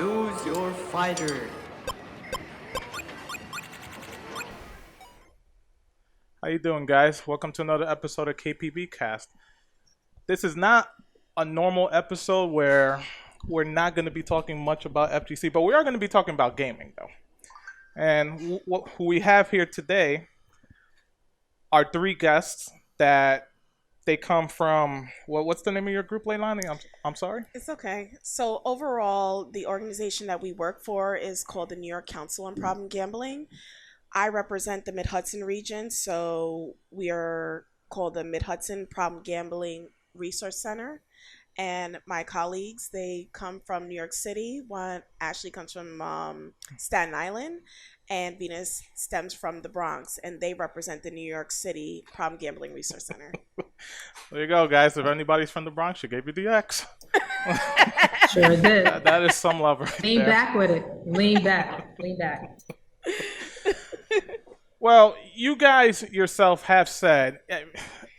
Choose your fighter. How you doing, guys? Welcome to another episode of KPBCast. This is not a normal episode where we're not going to be talking much about FGC, but we are going to be talking about gaming, though. And who we have here today are three guests that they come from. What's the name of your group, Leilani? I'm sorry. It's okay. So overall, the organization that we work for is called the New York Council on Problem Gambling. I represent the Mid-Hudson region, so we are called the Mid-Hudson Problem Gambling Resource Center. And my colleagues, they come from New York City. One, Ashley, comes from Staten Island, and Venus stems from the Bronx, and they represent the New York City Problem Gambling Resource Center. There you go, guys. If anybody's from the Bronx, she gave you the X. Sure did. That is some love right Lean there. back with it. Lean back. Lean back. Well, you guys yourself have said,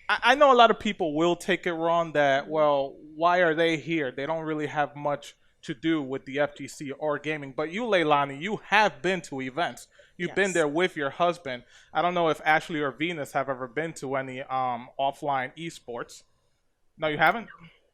I know a lot of people will take it wrong that, well, why are they here? They don't really have much to do with the FGC or gaming. But you, Leilani, you have been to events. You've been there with your husband. I don't know if Ashley or Venus have ever been to any offline esports. No, you haven't?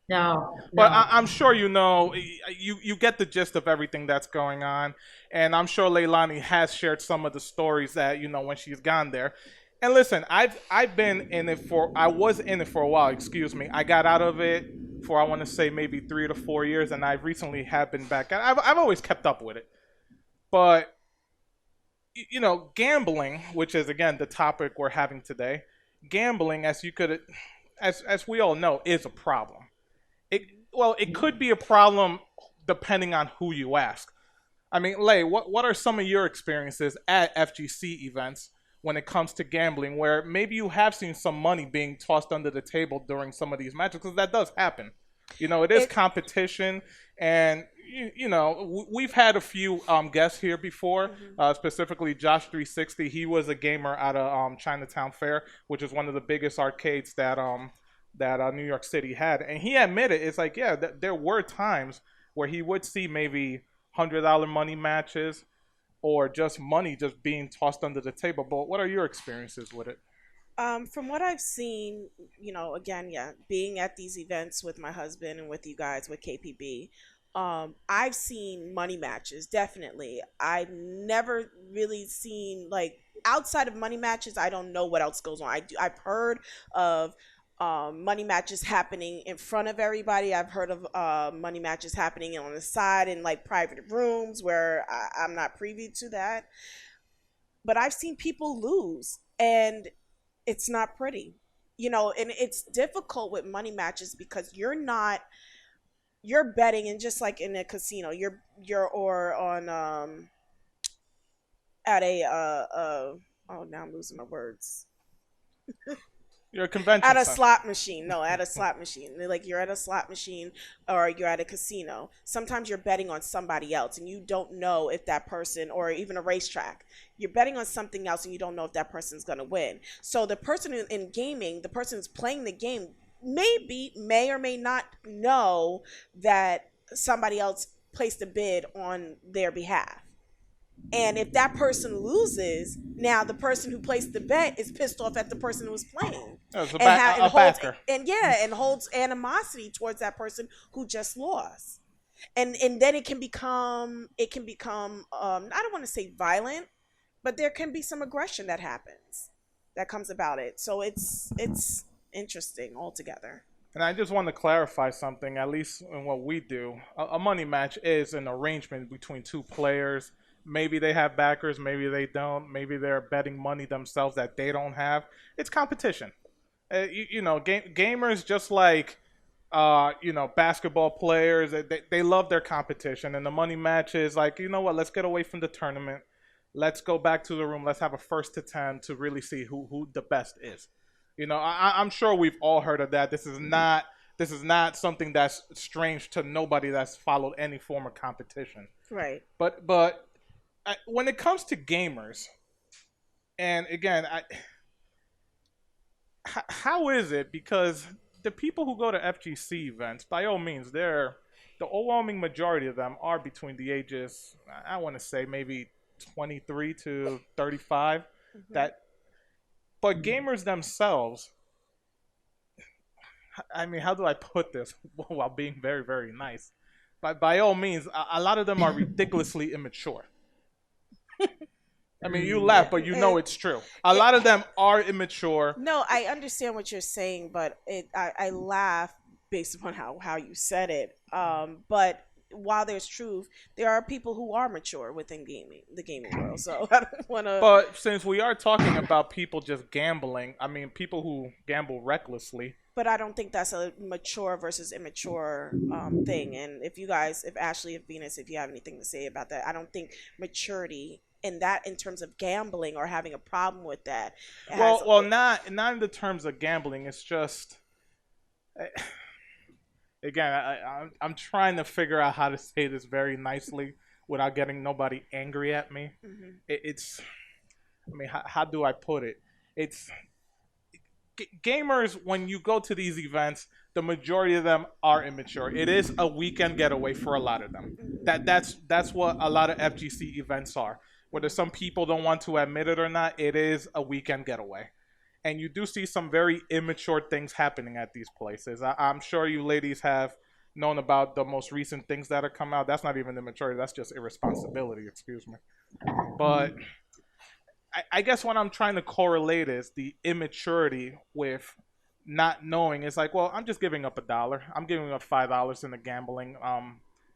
No. But I'm sure you know, you get the gist of everything that's going on. And I'm sure Leilani has shared some of the stories that, you know, when she's gone there. And listen, I've been in it I was in it for a while, excuse me. I got out of it for, I want to say, maybe 3 to 4 years. And I recently have been back. I've always kept up with it. But, you know, gambling, which is, again, the topic we're having today. Gambling, as we all know, is a problem. It could be a problem depending on who you ask. I mean, Lay, what are some of your experiences at FGC events when it comes to gambling, where maybe you have seen some money being tossed under the table during some of these matches? Because that does happen. You know, it is competition, and you know, we've had a few guests here before, specifically Josh 360. He was a gamer out of Chinatown Fair, which is one of the biggest arcades that New York City had, and he admitted it's like, yeah, there were times where he would see maybe $100 money matches or just money just being tossed under the table. But what are your experiences with it? From what I've seen, you know, again, being at these events with my husband and with you guys with KPB, I've seen money matches, definitely. I've never really seen, like, outside of money matches, I don't know what else goes on. I've heard of money matches happening in front of everybody. I've heard of money matches happening on the side in, like, private rooms where I'm not privy to that. But I've seen people lose, and it's not pretty, you know. And it's difficult with money matches because you're betting, and just like in a casino, you're or on at a oh, now I'm losing my words. You're a convention At a center. slot machine. No, at a slot machine. Like, you're at a slot machine or you're at a casino. Sometimes you're betting on somebody else and you don't know if that person, or even a racetrack, you're betting on something else and you don't know if that person's going to win. So the person in gaming, the person who's playing the game, may or may not know that somebody else placed a bid on their behalf. And if that person loses, now the person who placed the bet is pissed off at the person who was playing, It's a holds, backer. and holds animosity towards that person who just lost. And then it can become I don't want to say violent, but there can be some aggression that comes about it. So it's interesting altogether. And I just want to clarify something, at least in what we do. A money match is an arrangement between two players. Maybe they have backers, maybe they don't. Maybe they're betting money themselves that they don't have. It's competition. You know, gamers, just like, you know, basketball players, they love their competition. And the money match is like, you know what, let's get away from the tournament. Let's go back to the room. Let's have a 1st to 10 to really see who the best is. You know, I'm sure we've all heard of that. This is not something that's strange to nobody that's followed any form of competition. Right. But when it comes to gamers, and again, how is it? Because the people who go to FGC events, by all means, they're the overwhelming majority of them are between the ages, I want to say maybe 23 to 35. That, but gamers themselves, I mean, how do I put this while being very, very nice? But by all means, a lot of them are ridiculously immature. I mean, you laugh, but you know it's true. A lot of them are immature. No, I understand what you're saying, but I laugh based upon how you said it. But while there's truth, there are people who are mature within the gaming world. So I don't want to. But since we are talking about people just gambling, I mean, people who gamble recklessly. But I don't think that's a mature versus immature thing. And if Ashley, if Venus, if you have anything to say about that, I don't think maturity in terms of gambling or having a problem with that. Well, not in the terms of gambling. It's just, again, I'm trying to figure out how to say this very nicely without getting nobody angry at me. It's, I mean, how do I put it? It's gamers, when you go to these events, the majority of them are immature. It is a weekend getaway for a lot of them. That's what a lot of FGC events are. Whether some people don't want to admit it or not, it is a weekend getaway. And you do see some very immature things happening at these places. I'm sure you ladies have known about the most recent things that have come out. That's not even immaturity. That's just irresponsibility, excuse me. But I guess what I'm trying to correlate is the immaturity with not knowing. It's like, well, I'm just giving up $1. I'm giving up $5 in the gambling,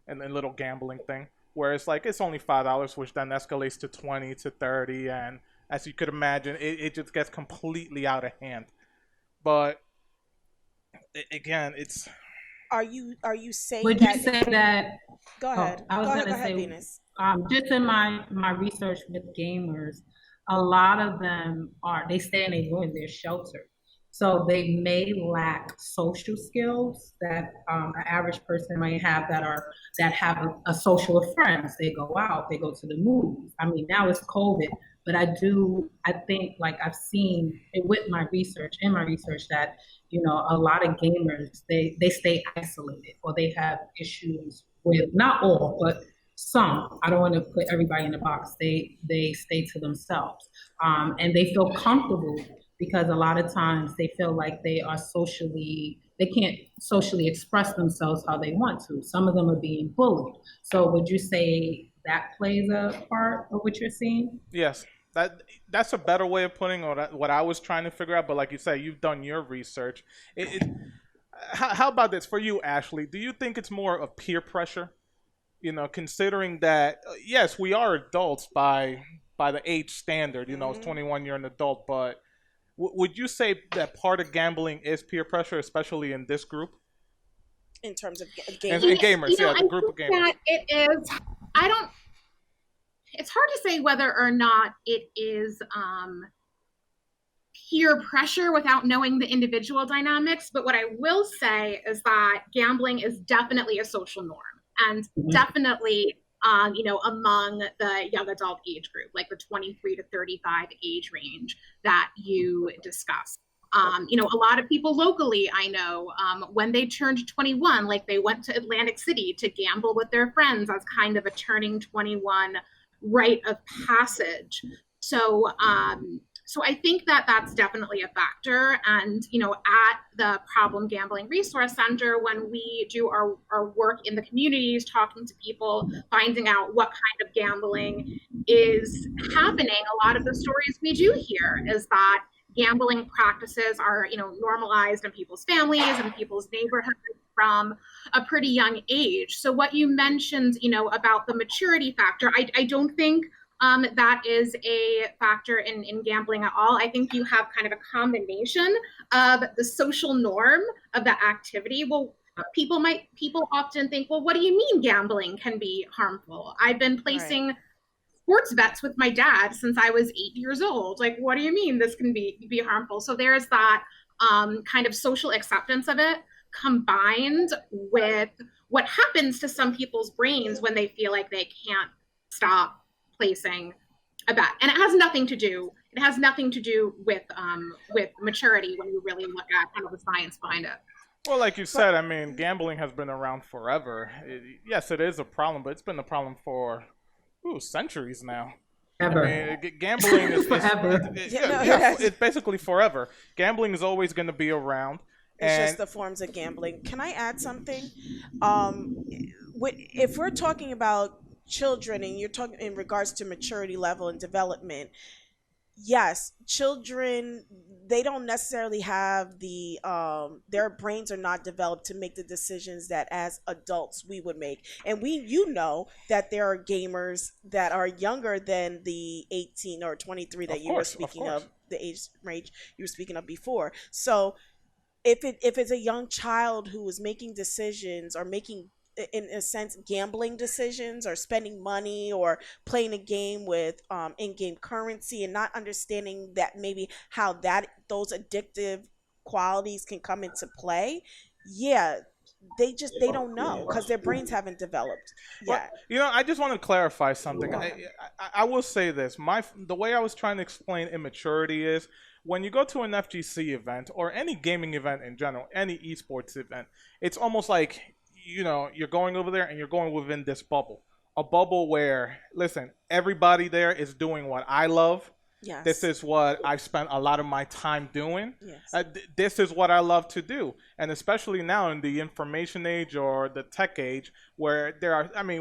and a little gambling thing. Where it's like, it's only $5, which then escalates to 20 to 30, and as you could imagine, it just gets completely out of hand. But again, it's. Are you saying Would that? you say that? Go ahead. I was Go going to ahead, say, Venus. just in my research with gamers, a lot of them they stay in a room, they're sheltered. So they may lack social skills that an average person might have that have a social with friends. They go out, they go to the movies. I mean, now it's COVID, but I think like I've seen it with my research that, a lot of gamers, they stay isolated or they have issues with, not all, but some. I don't want to put everybody in a box. They stay to themselves, and they feel comfortable because a lot of times they feel like they can't socially express themselves how they want to. Some of them are being bullied. So would you say that plays a part of what you're seeing? Yes, that's a better way of putting what I was trying to figure out. But like you say, you've done your research. How about this for you, Ashley? Do you think it's more of peer pressure? Considering that, yes, we are adults by the age standard. It's 21, you're an adult. But would you say that part of gambling is peer pressure, especially in this group? In terms of And gaming? gamers, the group of gamers. That it is. It's hard to say whether or not it is peer pressure without knowing the individual dynamics. But what I will say is that gambling is definitely a social norm. And definitely, among the young adult age group, like the 23 to 35 age range that you discussed. A lot of people locally, I know, when they turned 21, like they went to Atlantic City to gamble with their friends as kind of a turning 21 rite of passage. So I think that that's definitely a factor. And, at the Problem Gambling Resource Center, when we do our work in the communities, talking to people, finding out what kind of gambling is happening, a lot of the stories we do hear is that gambling practices are, normalized in people's families and people's neighborhoods from a pretty young age. So what you mentioned, about the maturity factor, I don't think that is a factor in gambling at all. I think you have kind of a combination of the social norm of the activity. Well, people often think, well, what do you mean gambling can be harmful? I've been placing sports bets with my dad since I was 8 years old. Like, what do you mean this can be harmful? So there's that kind of social acceptance of it combined with what happens to some people's brains when they feel like they can't stop placing a bet. And it has nothing to do with maturity when you really look at kind of the science behind it. Well, like you said, I mean, gambling has been around forever. Yes, it is a problem, but it's been a problem for centuries now. I Ever. mean, gambling is Forever. it's basically forever. Gambling is always going to be around, It's and just the forms of gambling. Can I add something? If we're talking about children and you're talking in regards to maturity level and development, yes, children, they don't necessarily have their brains are not developed to make the decisions that as adults we would make. And that there are gamers that are younger than the 18 or 23 that of you were course, speaking of, the age range you were speaking of before. So if it's a young child who is making decisions or making, in a sense, gambling decisions or spending money or playing a game with in-game currency and not understanding that maybe how those addictive qualities can come into play, yeah, they don't know because their brains haven't developed yet. Well, I just want to clarify something. Okay. I will say this. The way I was trying to explain immaturity is when you go to an FGC event or any gaming event in general, any esports event, it's almost like, you're going over there and you're going within this bubble. A bubble where, listen, everybody there is doing what I love. Yes. This is what I've spent a lot of my time doing. Yes. This is what I love to do. And especially now in the information age or the tech age, where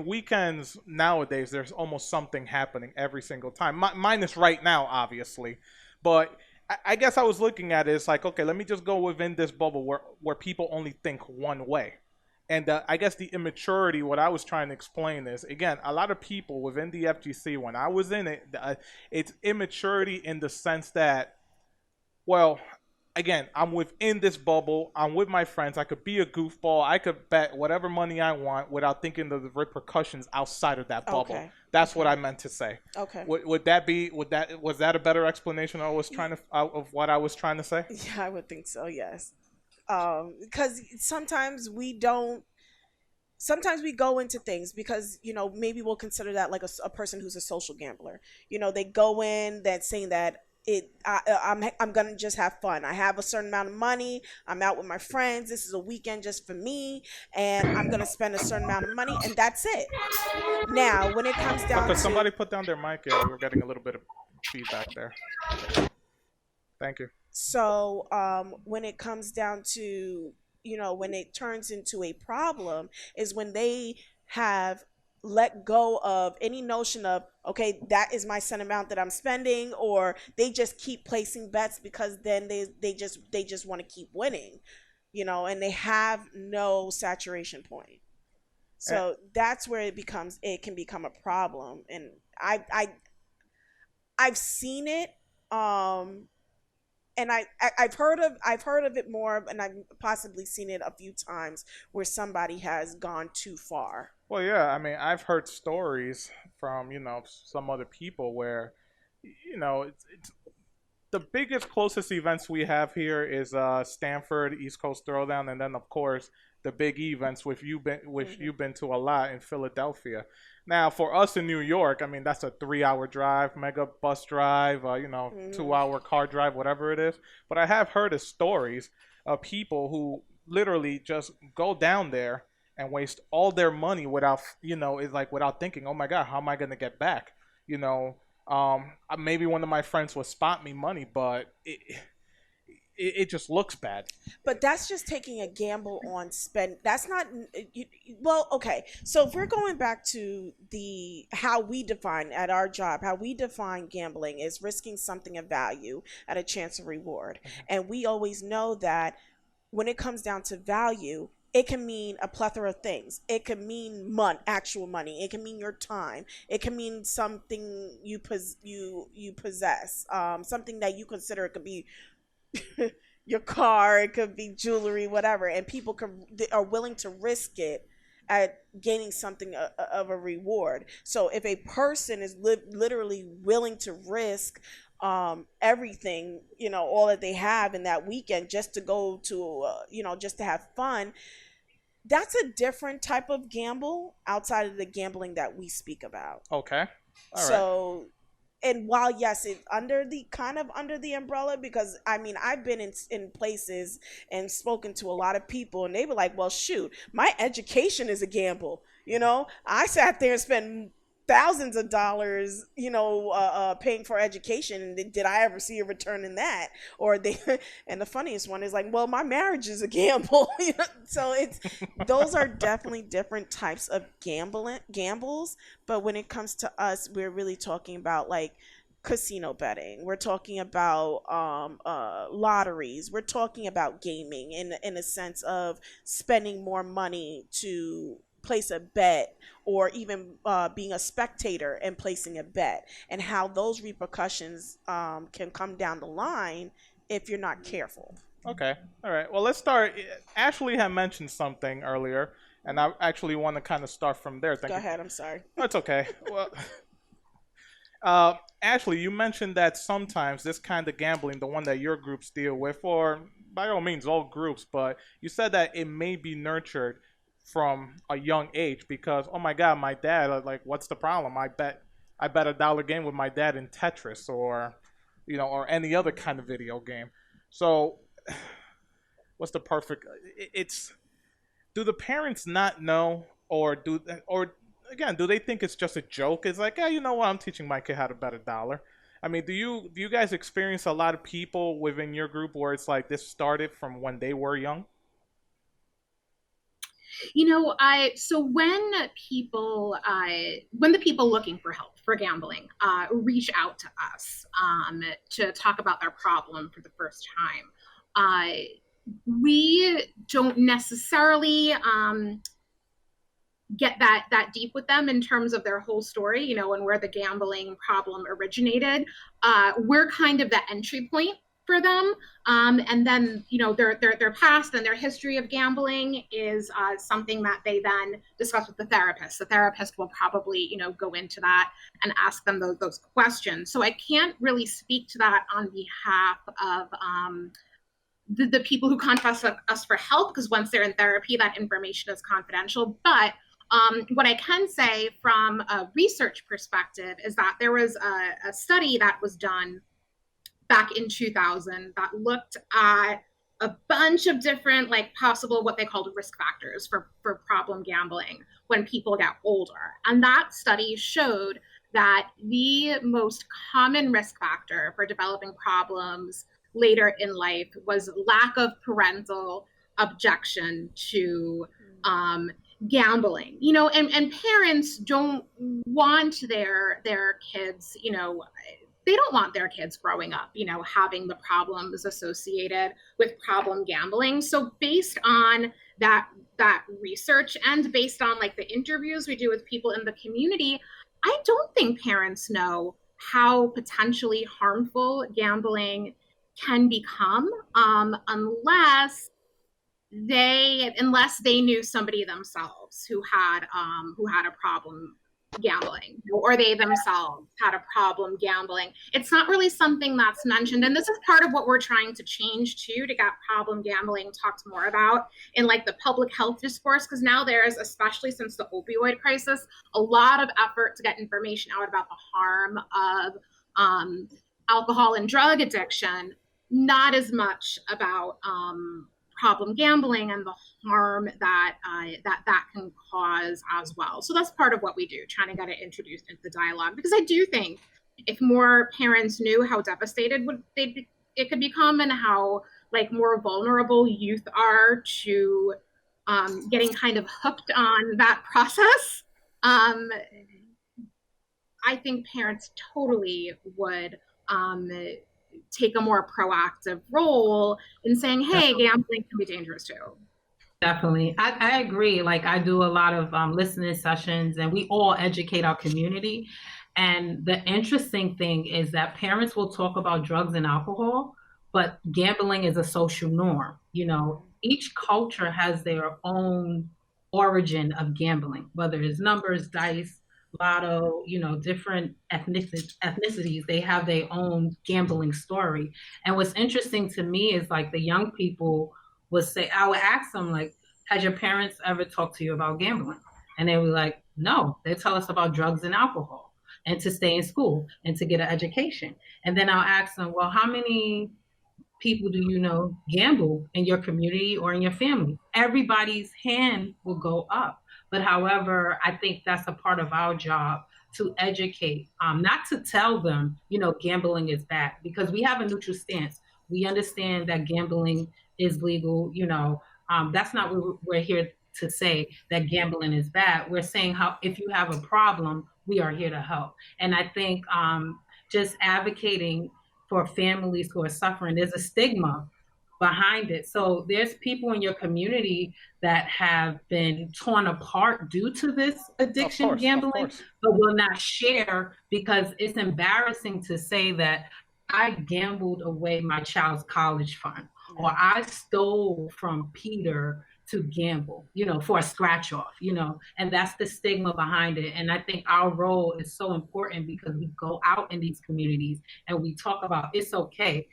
weekends nowadays, there's almost something happening every single time. Minus right now, obviously. But I guess I was looking at it as like, okay, let me just go within this bubble where people only think one way. And I guess the immaturity, what I was trying to explain is, again, a lot of people within the FGC, when I was in it, it's immaturity in the sense that, well, again, I'm within this bubble. I'm with my friends. I could be a goofball. I could bet whatever money I want without thinking of the repercussions outside of that bubble. Okay. That's what I meant to say. Okay. Was that a better explanation of what I was trying to say? Yeah, I would think so. Yes. Because sometimes we go into things because maybe we'll consider that like a person who's a social gambler. They go in that saying that I'm gonna just have fun. I have a certain amount of money. I'm out with my friends. This is a weekend just for me, and I'm gonna spend a certain amount of money, and that's it. Now, when it comes down Could to somebody put down their mic? Yeah, we're getting a little bit of feedback there. Thank you. So when it comes down to, when it turns into a problem is when they have let go of any notion of, okay, that is my set amount that I'm spending, or they just keep placing bets because then they just want to keep winning, and they have no saturation point. So that's where it can become a problem. And I've seen it. And I've heard of it more, and I've possibly seen it a few times where somebody has gone too far. Well, yeah, I mean, I've heard stories from, some other people where, it's the biggest, closest events we have here is Stanford, East Coast Throwdown, and then, of course, the big events which you've been to a lot in Philadelphia. Now, for us in New York, I mean, that's a 3-hour drive, mega bus drive, 2-hour car drive, whatever it is. But I have heard of stories of people who literally just go down there and waste all their money without thinking, oh my God, how am I going to get back? Maybe one of my friends will spot me money, but it just looks bad. But that's just taking a gamble on spend. That's not well, okay. So if we're going back to how we define at our job, how we define gambling is risking something of value at a chance of reward. Mm-hmm. And we always know that when it comes down to value, it can mean a plethora of things. It can mean actual money. It can mean your time. It can mean something you possess, something that you consider. It could be your car, it could be jewelry, whatever, and people are willing to risk it at gaining something of a reward. So if a person is literally willing to risk everything, all that they have in that weekend just to go to just to have fun, that's a different type of gamble outside of the gambling that we speak about. Okay. All so right. and while yes, it's under the kind of under the umbrella, because I mean I've been in places and spoken to a lot of people, and they were like, well, shoot, my education is a gamble. I sat there and spent thousands of dollars, paying for education, and did I ever see a return in that? Or they, and the funniest one is like, well, my marriage is a gamble. So it's those are definitely different types of gambles. But when it comes to us, we're really talking about like casino betting. We're talking about lotteries. We're talking about gaming in a sense of spending more money to place a bet, or even being a spectator and placing a bet, and how those repercussions can come down the line if you're not careful. Okay. All right. Well, let's start. Ashley had mentioned something earlier, and I actually want to kind of start from there. Go ahead. I'm sorry. That's okay. Well, Ashley, you mentioned that sometimes this kind of gambling, the one that your groups deal with, or by all means all groups, but you said that it may be nurtured from a young age because, oh my God, my dad, like, what's the problem? I bet $1 game with my dad in Tetris, or or any other kind of video game. So what's the perfect, it's, do the parents not know, or again, do they think it's just a joke? It's like, you know what, I'm teaching my kid how to bet $1. I mean, do you guys experience a lot of people within your group where it's like this started from when they were young? So when the people looking for help for gambling reach out to us to talk about their problem for the first time, we don't necessarily get that deep with them in terms of their whole story, and where the gambling problem originated. We're kind of the entry point for them, and then their past and their history of gambling is something that they then discuss with the therapist. The therapist will probably go into that and ask them those questions. So I can't really speak to that on behalf of the people who contact us for help, because once they're in therapy, that information is confidential. But what I can say from a research perspective is that there was a study that was done back in 2000 that looked at a bunch of different possible what they called risk factors for problem gambling when people got older. And that study showed that the most common risk factor for developing problems later in life was lack of parental objection to gambling. And parents don't want their kids, they don't want their kids growing up, having the problems associated with problem gambling. So based on that research, and based on the interviews we do with people in the community, I don't think parents know how potentially harmful gambling can become unless they knew somebody themselves who had a problem gambling, or they themselves had a problem gambling. It's not really something that's mentioned, and this is part of what we're trying to change too, to get problem gambling talked more about in the public health discourse, because now there's, especially since the opioid crisis, a lot of effort to get information out about the harm of alcohol and drug addiction, not as much about problem gambling and the harm that can cause as well. So that's part of what we do, trying to get it introduced into the dialogue, because I do think if more parents knew how devastated it could become, and how more vulnerable youth are to getting kind of hooked on that process, I think parents totally would take a more proactive role in saying, hey, gambling can be dangerous too. Definitely. I agree. I do a lot of listening sessions, and we all educate our community. And the interesting thing is that parents will talk about drugs and alcohol, but gambling is a social norm. Each culture has their own origin of gambling, whether it's numbers, dice, lotto, different ethnicities, they have their own gambling story. And what's interesting to me is the young people would say, I would ask them, has your parents ever talked to you about gambling? And they were like, no, they tell us about drugs and alcohol. and to stay in school and to get an education. And then I'll ask them, well, how many people do you know gamble in your community or in your family? Everybody's hand will go up. But however, I think that's a part of our job to educate, not to tell them, gambling is bad, because we have a neutral stance. We understand that gambling is legal. That's not what we're here to say, that gambling is bad. We're saying how if you have a problem, we are here to help. And I think just advocating for families who are suffering, there's a stigma behind it. So there's people in your community that have been torn apart due to this addiction, gambling, but will not share because it's embarrassing to say that I gambled away my child's college fund, or I stole from Peter to gamble, for a scratch off, and that's the stigma behind it. And I think our role is so important because we go out in these communities and we talk about it's okay.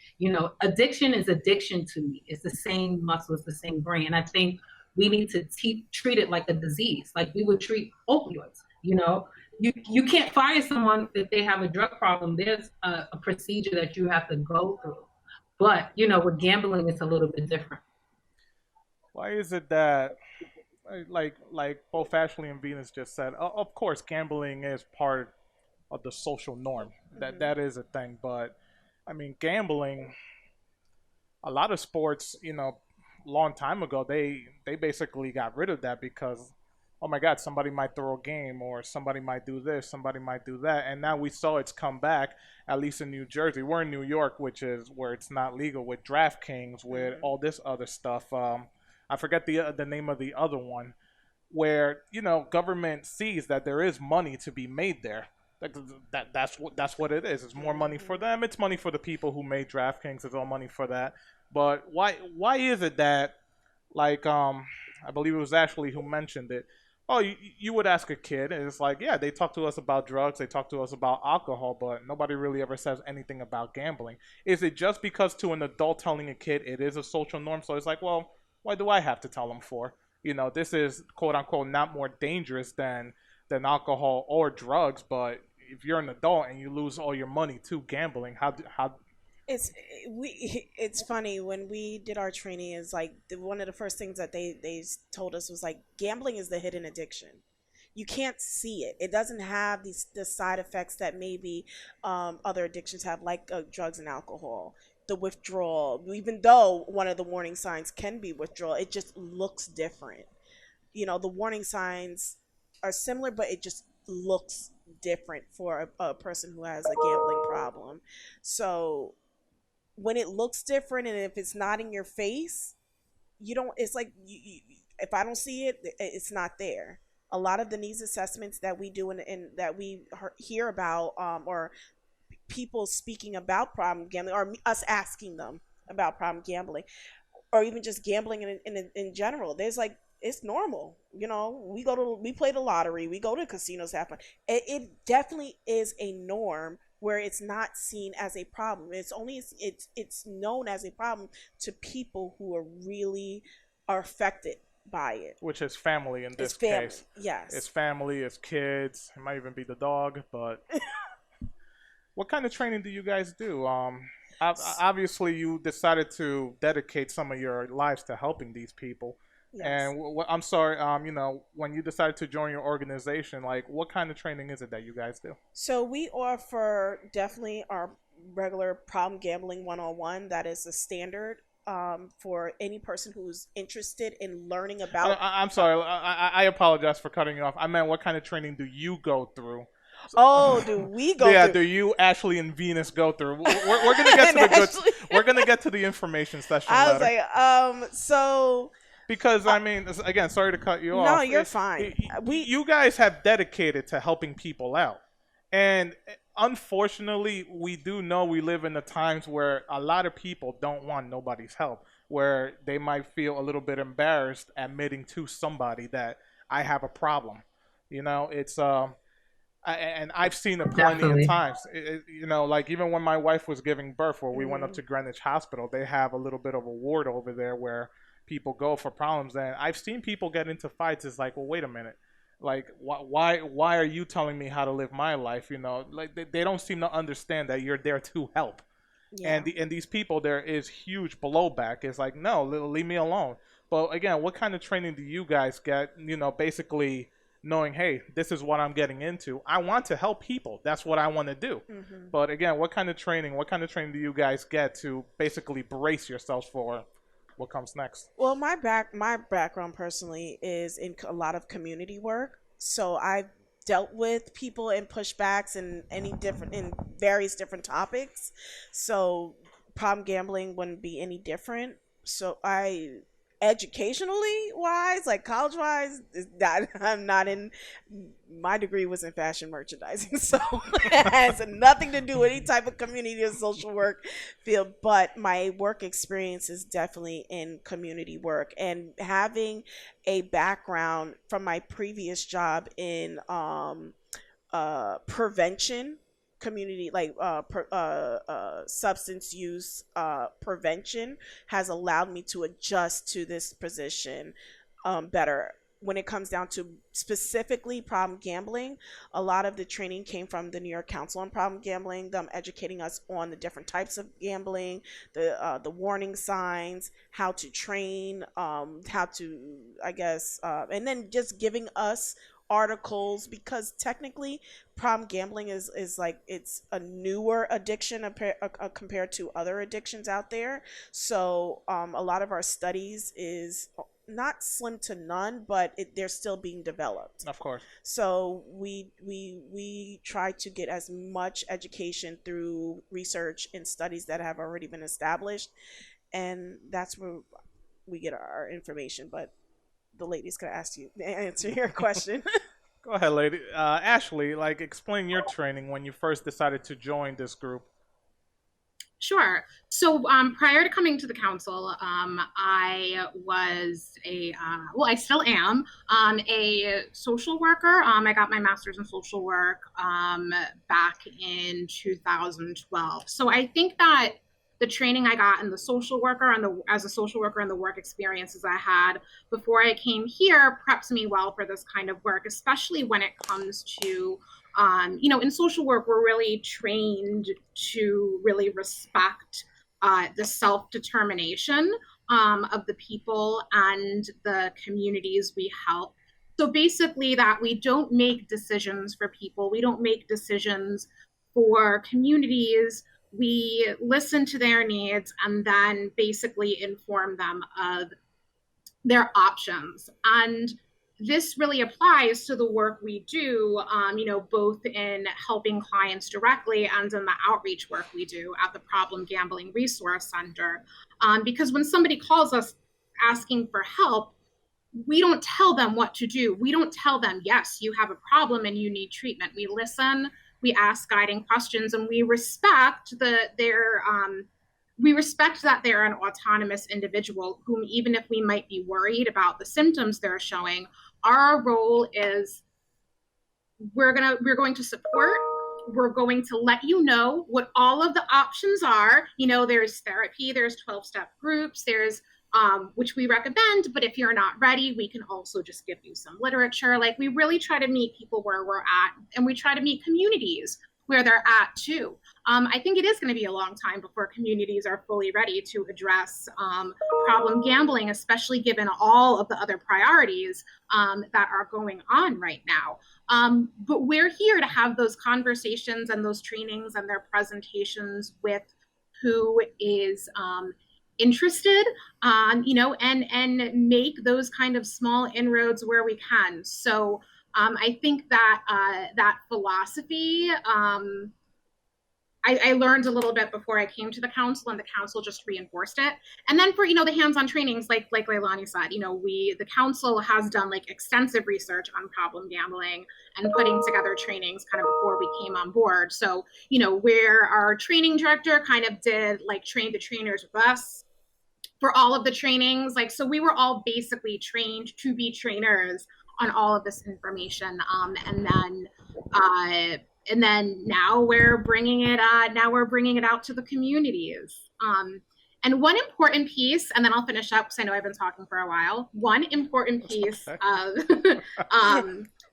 Addiction is addiction to me. It's the same muscle, it's the same brain. And I think we need to treat it like a disease, like we would treat opioids. You can't fire someone if they have a drug problem. There's a procedure that you have to go through. But, with gambling, it's a little bit different. Why is it that, like both Ashley and Venus just said, of course, gambling is part of the social norm. That is a thing. But, I mean, gambling, a lot of sports, long time ago, they basically got rid of that because, oh my God, somebody might throw a game or somebody might do this, somebody might do that. And now we saw it's come back, at least in New Jersey. We're in New York, which is where it's not legal, with DraftKings, with all this other stuff. I forget the name of the other one, where government sees that there is money to be made there. That's what it is. It's more money for them. It's money for the people who made DraftKings. It's all money for that. But why is it that, like I believe it was Ashley who mentioned it. Oh, you would ask a kid, and it's like, yeah, they talk to us about drugs, they talk to us about alcohol, but nobody really ever says anything about gambling. Is it just because to an adult telling a kid it is a social norm? So it's like, well, why do I have to tell them for? This is quote unquote not more dangerous than alcohol or drugs, but if you're an adult and you lose all your money to gambling, how it's funny when we did our training is like one of the first things that they told us was like gambling is the hidden addiction. You can't see it. It doesn't have the side effects that maybe other addictions have, like drugs and alcohol. The withdrawal, even though one of the warning signs can be withdrawal, it just looks different. The warning signs are similar, but it just looks different for a person who has a gambling problem. So when it looks different and if it's not in your face, it's like if I don't see it, it's not there. A lot of the needs assessments that we do and that we hear about, or people speaking about problem gambling, or us asking them about problem gambling, or even just gambling in general, there's like, it's normal. We play the lottery, we go to casinos, have fun. It definitely is a norm where it's not seen as a problem. It's known as a problem to people who are affected by it, which is family in this case. Yes, it's family, it's kids, it might even be the dog. But what kind of training do you guys do? Obviously you decided to dedicate some of your lives to helping these people. Yes. And I'm sorry, when you decided to join your organization, like, what kind of training is it that you guys do? So we offer definitely our regular problem gambling 101. That is a standard for any person who's interested in learning about. I'm sorry, I apologize for cutting you off. I meant, what kind of training do you go through? Do we go? Yeah, through? Do you, Ashley and Venus, go through? We're gonna get to the good. We're gonna get to the information session. I was like, so. Because, I mean, again, sorry to cut you off. No, you're fine. You guys have dedicated to helping people out. And unfortunately, we do know we live in the times where a lot of people don't want nobody's help, where they might feel a little bit embarrassed admitting to somebody that I have a problem. It's and I've seen it plenty of times. Like even when my wife was giving birth, where we went up to Greenwich Hospital, they have a little bit of a ward over there where people go for problems, and I've seen people get into fights. It's like, well, wait a minute, Like, why are you telling me how to live my life? Like they don't seem to understand that you're there to help. Yeah. And these people, there is huge blowback. It's like, no, leave me alone. But again, what kind of training do you guys get? Basically knowing, hey, this is what I'm getting into. I want to help people. That's what I want to do. But again, what kind of training do you guys get to basically brace yourselves for what comes next? Well, my background personally is in a lot of community work. So I've dealt with people in pushbacks and in various different topics. So problem gambling wouldn't be any different. So I educationally wise, like college wise, I'm not in. My degree was in fashion merchandising, so it has nothing to do with any type of community or social work field. But my work experience is definitely in community work, and having a background from my previous job in prevention, community, like substance use prevention, has allowed me to adjust to this position better. When it comes down to specifically problem gambling, a lot of the training came from the New York Council on Problem Gambling, them educating us on the different types of gambling, the warning signs, how to train, how to, I guess, and then just giving us articles, because technically problem gambling is like, it's a newer addiction compared to other addictions out there. So a lot of our studies is not slim to none, but they're still being developed. Of course. So we try to get as much education through research and studies that have already been established, and that's where we get our information. But the ladies could answer your question. Go ahead, lady. Ashley, like, explain your training when you first decided to join this group. Sure. So prior to coming to the council, I was I still am a social worker. I got my master's in social work back in 2012. So I think that the training I got in the social worker as a social worker and the work experiences I had before I came here preps me well for this kind of work, especially when it comes to, in social work, we're really trained to really respect the self-determination of the people and the communities we help. So basically that we don't make decisions for people, we don't make decisions for communities. We listen to their needs and then basically inform them of their options. And this really applies to the work we do, both in helping clients directly and in the outreach work we do at the Problem Gambling Resource Center. Because when somebody calls us asking for help, we don't tell them what to do. We don't tell them, yes, you have a problem and you need treatment. We listen, we ask guiding questions, and we respect that they're an autonomous individual whom, even if we might be worried about the symptoms they're showing, our role is we're going to support. We're going to let you know what all of the options are. There's therapy, there's 12-step groups, there's which we recommend, but if you're not ready, we can also just give you some literature. Like, we really try to meet people where we're at, and we try to meet communities where they're at too. I think it is going to be a long time before communities are fully ready to address problem gambling, especially given all of the other priorities that are going on right now. But we're here to have those conversations and those trainings and their presentations with who is interested, and make those kind of small inroads where we can. So I think that that philosophy, I learned a little bit before I came to the council, and the council just reinforced it. And then for, the hands-on trainings, like Leilani said, the council has done like extensive research on problem gambling and putting together trainings kind of before we came on board. So, where our training director kind of did like train the trainers with us for all of the trainings, so we were all basically trained to be trainers on all of this information, and then now we're bringing it out to the communities. And one important piece, and then I'll finish up because I know I've been talking for a while. One important piece of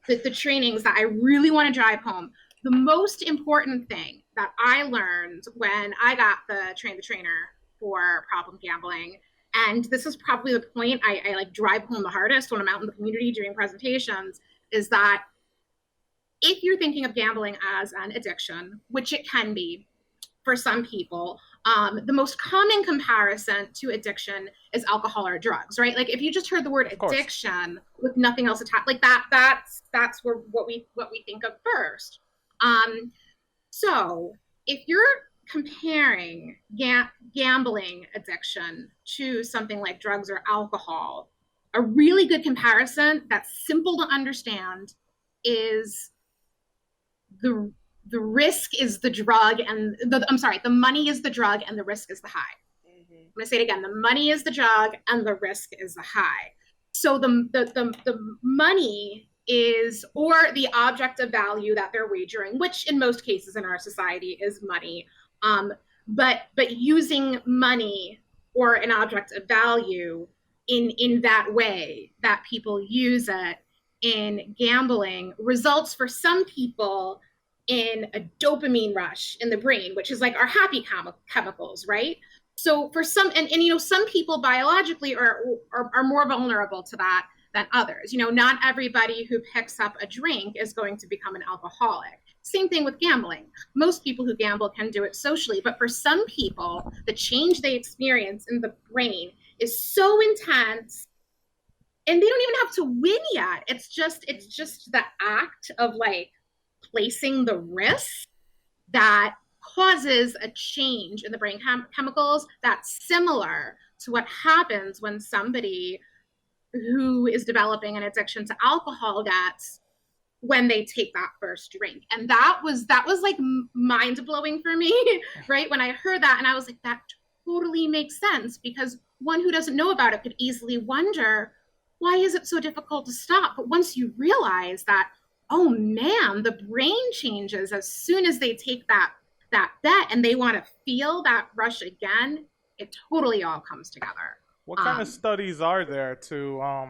the trainings that I really want to drive home. The most important thing that I learned when I got the trainer for problem gambling, and this is probably the point I like drive home the hardest when I'm out in the community doing presentations, is that if you're thinking of gambling as an addiction, which it can be for some people, the most common comparison to addiction is alcohol or drugs, right? Like if you just heard the word addiction with nothing else attached, like that's where what we think of first. So if you're comparing gambling addiction to something like drugs or alcohol, a really good comparison that's simple to understand is the risk is the drug and the money is the drug and the risk is the high. Mm-hmm. I'm gonna say it again. The money is the drug and the risk is the high. So the money is, or the object of value that they're wagering, which in most cases in our society is money. But using money or an object of value in that way that people use it in gambling results for some people in a dopamine rush in the brain, which is like our happy chemicals, right? So for some, and you know, some people biologically are more vulnerable to that than others. You know, not everybody who picks up a drink is going to become an alcoholic. Same thing with gambling. Most people who gamble can do it socially, but for some people, the change they experience in the brain is so intense, and they don't even have to win yet. It's just the act of like placing the risk that causes a change in the brain chemicals that's similar to what happens when somebody who is developing an addiction to alcohol gets when they take that first drink. And that was like mind-blowing for me, right? When I heard that, and I was like, that totally makes sense, because one who doesn't know about it could easily wonder, why is it so difficult to stop? But once you realize that, oh man, the brain changes as soon as they take that bet and they want to feel that rush again, it totally all comes together. What kind of studies are there to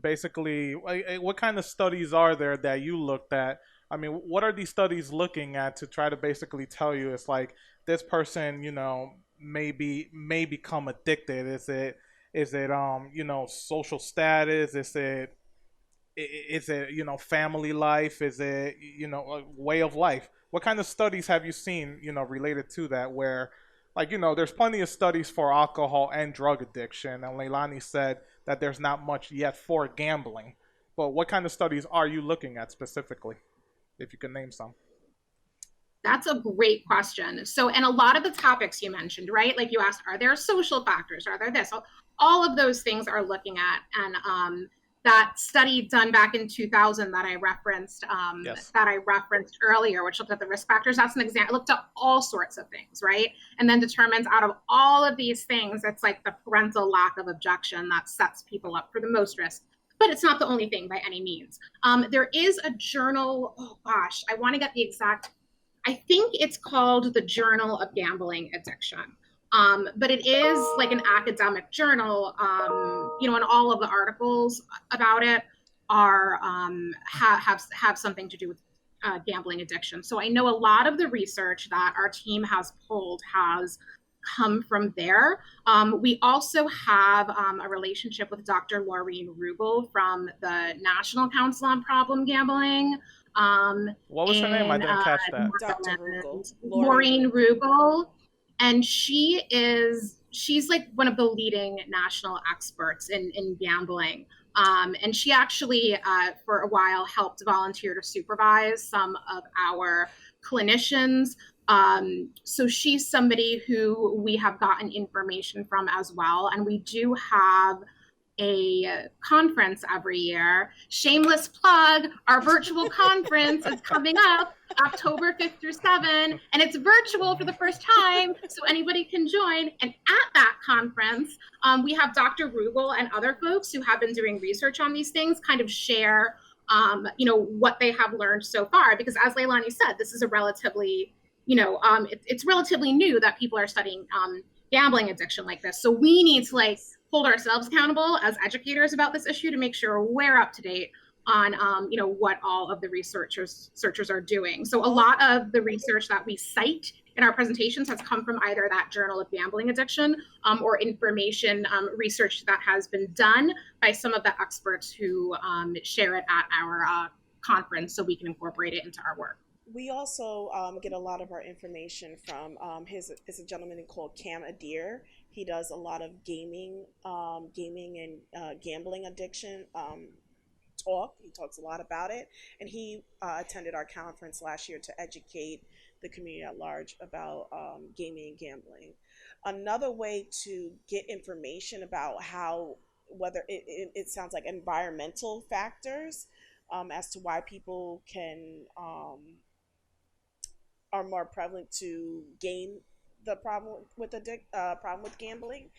basically, what kind of studies are there that you looked at? I mean, what are these studies looking at to try to basically tell you it's like this person, you know, may become addicted? Is it you know, social status? Is it you know, family life? Is it, you know, a way of life? What kind of studies have you seen, you know, related to that, where, like, you know, there's plenty of studies for alcohol and drug addiction, and Leilani said that there's not much yet for gambling, but what kind of studies are you looking at specifically, if you can name some? That's a great question. So, and a lot of the topics you mentioned, right? Like you asked, are there social factors? Are there this? All of those things are looking at, and that study done back in 2000 that I referenced, yes, that I referenced earlier, which looked at the risk factors. That's an example. It looked at all sorts of things, right? And then determines out of all of these things, it's like the parental lack of objection that sets people up for the most risk. But it's not the only thing by any means. There is a journal, oh gosh, I want to get the exact, I think it's called the Journal of Gambling Addiction. But it is like an academic journal, you know, and all of the articles about it are have something to do with gambling addiction. So I know a lot of the research that our team has pulled has come from there. We also have a relationship with Dr. Laureen Rugel from the National Council on Problem Gambling. What was her name? I didn't catch that. Dr. Rugel. Laureen Rugel. And she's like one of the leading national experts in gambling. And she actually, for a while, helped volunteer to supervise some of our clinicians. So she's somebody who we have gotten information from as well. And we do have a conference every year. Shameless plug, our virtual conference is coming up October 5th through 7th, and it's virtual for the first time, so anybody can join. And at that conference, we have Dr. Rugel and other folks who have been doing research on these things kind of share, you know, what they have learned so far, because as Leilani said, this is a relatively, you know, it's relatively new that people are studying gambling addiction like this. So we need to like hold ourselves accountable as educators about this issue to make sure we're up to date on what all of the researchers are doing. So a lot of the research that we cite in our presentations has come from either that Journal of Gambling Addiction or information research that has been done by some of the experts who share it at our conference, so we can incorporate it into our work. We also get a lot of our information from it's a gentleman called Cam Adair. He does a lot of gaming and gambling addiction talk. He talks a lot about it, and he attended our conference last year to educate the community at large about gaming and gambling. Another way to get information about how, whether it sounds like environmental factors as to why people can are more prevalent to gain the problem with gambling.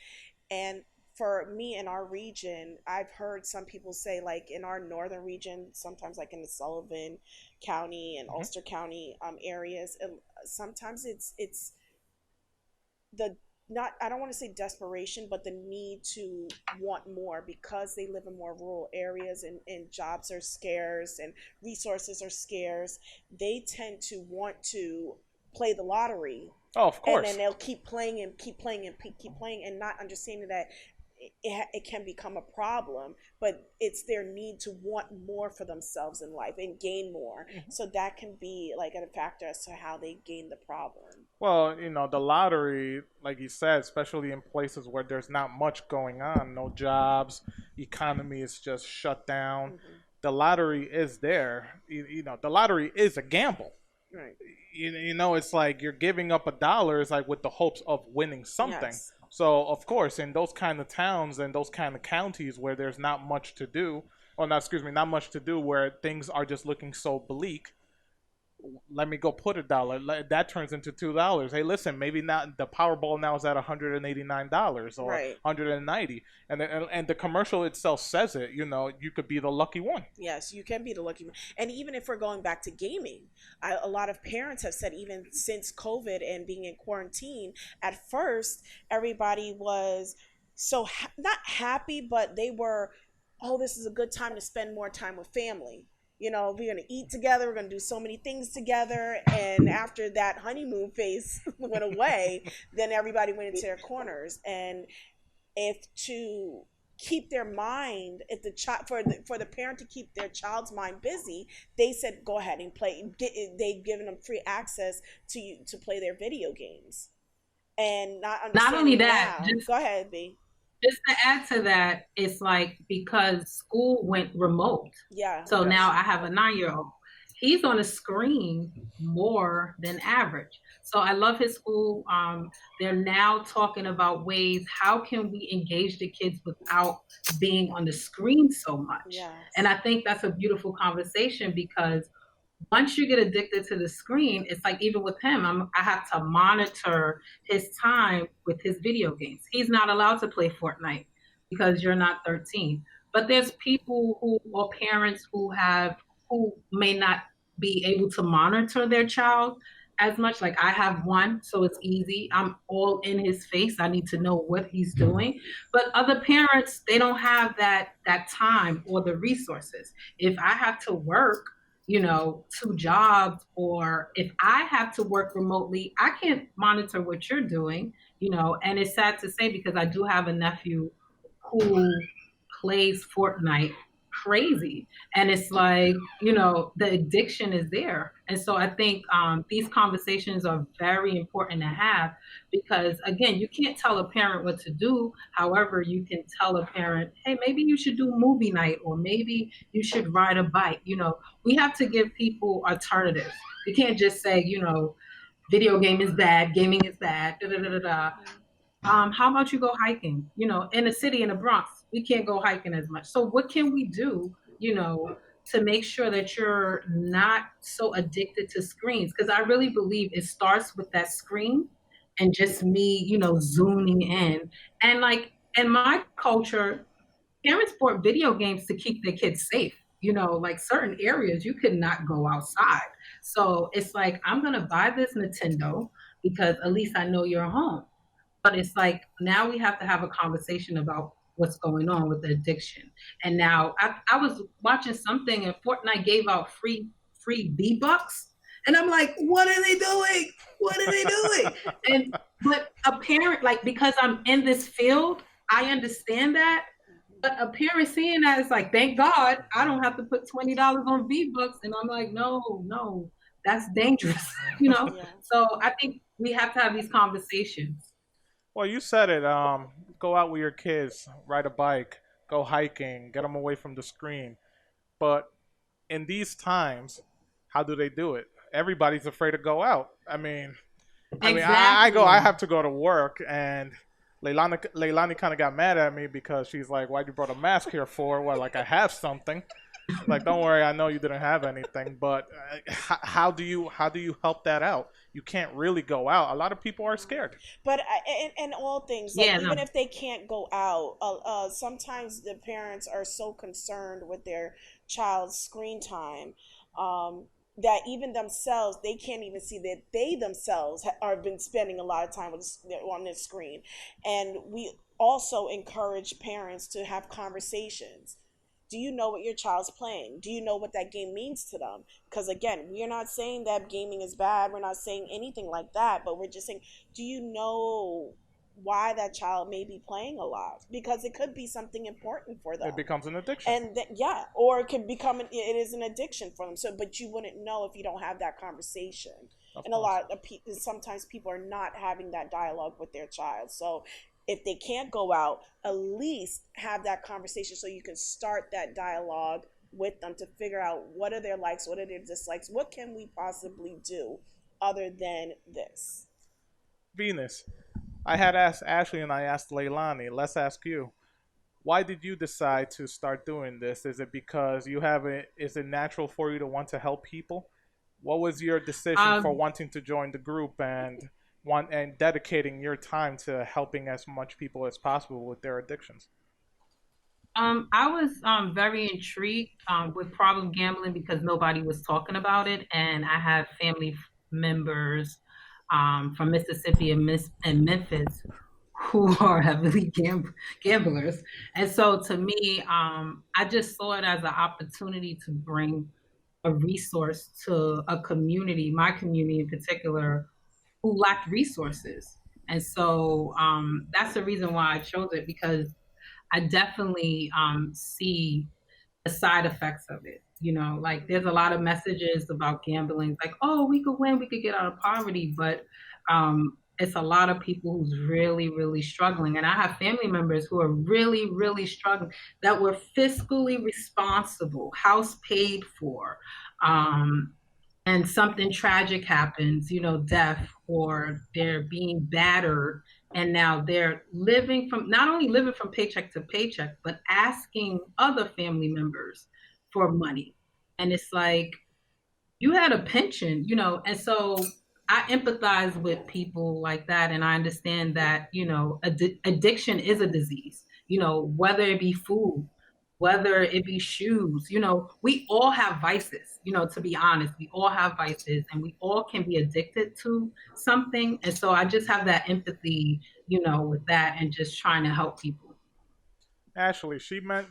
And for me in our region, I've heard some people say, like in our northern region, sometimes like in the Sullivan County and Ulster County areas, and sometimes it's the not, I don't want to say desperation, but the need to want more because they live in more rural areas and jobs are scarce and resources are scarce. They tend to want to play the lottery. Oh, of course. And then they'll keep playing and keep playing and not understanding that it can become a problem, but it's their need to want more for themselves in life and gain more. Mm-hmm. So that can be like a factor as to how they gain the problem. Well, the lottery, like you said, especially in places where there's not much going on, no jobs, economy is just shut down. Mm-hmm. The lottery is there. The lottery is a gamble. Right. It's like you're giving up $1 is like with the hopes of winning something. Yes. So, of course, in those kind of towns and those kind of counties where there's not much to do, not much to do, where things are just looking so bleak, let me go put $1. That turns into $2. Hey, listen, maybe not the Powerball now is at $189 or right. $190, and the commercial itself says it. You could be the lucky one. Yes, you can be the lucky one. And even if we're going back to gaming, a lot of parents have said even since COVID and being in quarantine, at first everybody was so not happy, but they were, oh, this is a good time to spend more time with family. We're going to eat together. We're going to do so many things together. And after that honeymoon phase went away, then everybody went into their corners. And if to keep their mind, if the child, for the parent to keep their child's mind busy, they said, go ahead and play. They've given them free access to play their video games. And not only that, go ahead, B. Just to add to that, it's like because school went remote. Yeah. So now I have a 9-year-old. He's on a screen more than average. So I love his school. They're now talking about ways, how can we engage the kids without being on the screen so much? Yes. And I think that's a beautiful conversation because once you get addicted to the screen, it's like even with him, I have to monitor his time with his video games. He's not allowed to play Fortnite because you're not 13. But there's people or parents who may not be able to monitor their child as much. Like I have one, so it's easy. I'm all in his face. I need to know what he's doing. But other parents, they don't have that time or the resources. If I have to work, 2 jobs, or if I have to work remotely, I can't monitor what you're doing, and it's sad to say because I do have a nephew who plays Fortnite crazy. And it's like, the addiction is there. And so I think these conversations are very important to have because, again, you can't tell a parent what to do. However, you can tell a parent, hey, maybe you should do movie night or maybe you should ride a bike. We have to give people alternatives. We can't just say, video game is bad, gaming is bad, da da da da da. How about you go hiking? In a city in the Bronx, we can't go hiking as much. So what can we do, to make sure that you're not so addicted to screens? Because I really believe it starts with that screen and just me, zooming in. And like in my culture, parents bought video games to keep their kids safe. Like certain areas, you could not go outside. So it's like, I'm going to buy this Nintendo because at least I know you're home. But it's like, now we have to have a conversation about what's going on with the addiction. And now I was watching something and Fortnite gave out free V-Bucks. And I'm like, what are they doing? What are they doing? And but a parent, like, because I'm in this field, I understand that. But a parent seeing that is like, thank God I don't have to put $20 on V-Bucks. And I'm like, no, that's dangerous, you know? Yeah. So I think we have to have these conversations. Well, you said it. Go out with your kids, ride a bike, go hiking, get them away from the screen. But in these times, how do they do it? Everybody's afraid to go out. I Exactly. have to go to work, and Leilani kind of got mad at me because she's like, "Why'd you brought a mask here for?" Well, like I have something. Like, don't worry, I know you didn't have anything, but how do you help that out? You can't really go out. A lot of people are scared. But in all things, like Yeah, even no. if they can't go out, sometimes the parents are so concerned with their child's screen time, that even themselves they can't even see that they themselves are been spending a lot of time on this screen. And we also encourage parents to have conversations. Do you know what your child's playing? Do you know what that game means to them? Because again, we are not saying that gaming is bad. We're not saying anything like that, but we're just saying, do you know why that child may be playing a lot? Because it could be something important for them. It becomes an addiction. And yeah, or it can become it is an addiction for them. So, but you wouldn't know if you don't have that conversation. Of And a course. lot of sometimes people are not having that dialogue with their child. So if they can't go out, at least have that conversation so you can start that dialogue with them to figure out what are their likes, what are their dislikes, what can we possibly do other than this. Venus, I had asked Ashley and I asked Leilani. Let's ask you. Why did you decide to start doing this? Is it because is it natural for you to want to help people? What was your decision for Um, wanting to join the group and dedicating your time to helping as much people as possible with their addictions? I was very intrigued with problem gambling because nobody was talking about it, and I have family members from Mississippi and Memphis who are heavily gamblers, and so to me, I just saw it as an opportunity to bring a resource to a community, my community in particular, who lacked resources, and so that's the reason why I chose it because I definitely see the side effects of it. You know, like there's a lot of messages about gambling, like, oh, we could win, we could get out of poverty, but it's a lot of people who's really, really struggling. And I have family members who are really, really struggling that were fiscally responsible, house paid for, um, and something tragic happens, death, or they're being battered, and now they're living from not only living from paycheck to paycheck, but asking other family members for money. And it's like, you had a pension, and so I empathize with people like that. And I understand that, addiction is a disease, whether it be food, whether it be shoes, we all have vices, to be honest, we all have vices and we all can be addicted to something. And so I just have that empathy, with that and just trying to help people. Ashley,